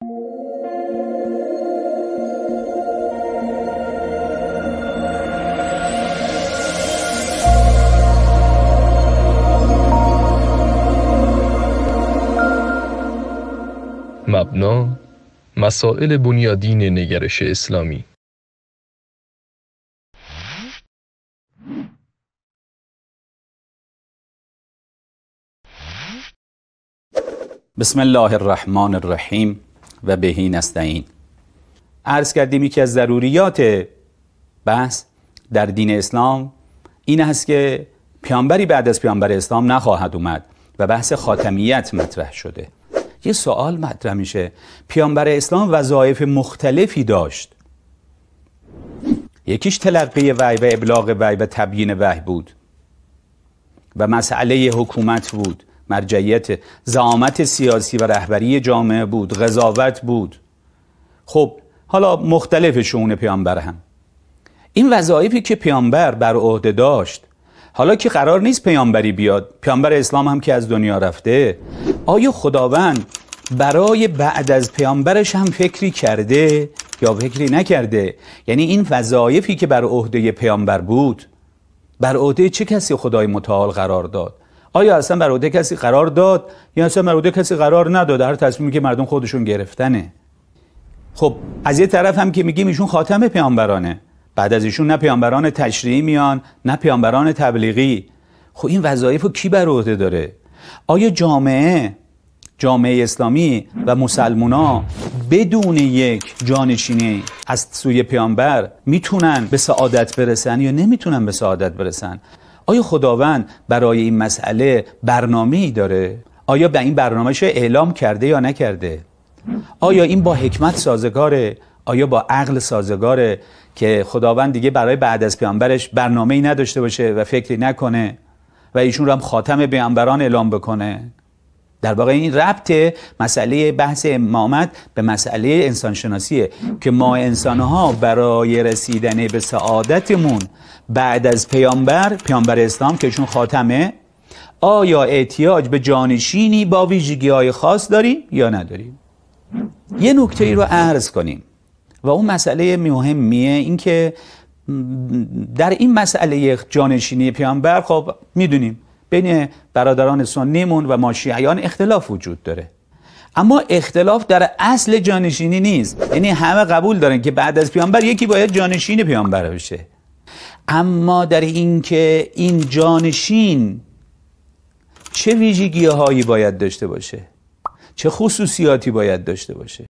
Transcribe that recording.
مبنا، مسائل بنیادین نگرش اسلامی. بسم الله الرحمن الرحیم و بهی نستعین. عرض کردیم یکی از ضروریات بحث در دین اسلام این است که پیامبری بعد از پیامبر اسلام نخواهد اومد و بحث خاتمیت مطرح شده. یه سوال مطرح میشه، پیامبر اسلام وظایف مختلفی داشت. یکیش تلقی وحی و ابلاغ وحی و تبیین وحی بود و مسئله حکومت بود، مرجعیت، زعامت سیاسی و رهبری جامعه بود، قضاوت بود. خب حالا مختلف شؤون پیامبر هم این وظایفی که پیامبر بر عهده داشت، حالا که قرار نیست پیامبری بیاد، پیامبر اسلام هم که از دنیا رفته، آیا خداوند برای بعد از پیامبرش هم فکری کرده یا فکری نکرده؟ یعنی این وظایفی که بر عهده پیامبر بود بر عهده چه کسی خدای متعال قرار داد؟ آیا اصلا بر عهده کسی قرار داد یا اصلا بر عهده کسی قرار نداد؟ هر تصمیمی که مردم خودشون گرفتنه. خب از یه طرف هم که میگیم ایشون خاتم پیامبرانه، بعد از ایشون نه پیامبران تشریعی میان نه پیامبران تبلیغی. خب این وظایفو کی بر عهده داره؟ آیا جامعه اسلامی و مسلمونا بدون یک جانشینی از سوی پیامبر میتونن به سعادت برسن یا نمیتونن به سعادت برسن؟ آیا خداوند برای این مسئله برنامه‌ای داره؟ آیا به این برنامه‌اش اعلام کرده یا نکرده؟ آیا این با حکمت سازگاره؟ آیا با عقل سازگاره که خداوند دیگه برای بعد از پیامبرش برنامه‌ای نداشته باشه و فکری نکنه و ایشون رو هم خاتم پیامبران اعلام بکنه؟ در واقع این ربط مسئله بحث امامت به مسئله انسانشناسیه که ما انسان‌ها برای رسیدن به سعادتمون بعد از پیامبر اسلام که ایشون خاتمه، آیا احتیاج به جانشینی با ویژگی‌های خاص داریم یا نداریم؟ یه نکته‌ای رو عرض کنیم و اون مسئله مهمیه، این که در این مسئله جانشینی پیامبر خب میدونیم بین برادران سنیمون و ما شیعیان اختلاف وجود داره، اما اختلاف در اصل جانشینی نیست. یعنی همه قبول دارن که بعد از پیامبر یکی باید جانشین پیامبر بشه، اما در این که این جانشین چه ویژگی‌هایی باید داشته باشه، چه خصوصیاتی باید داشته باشه،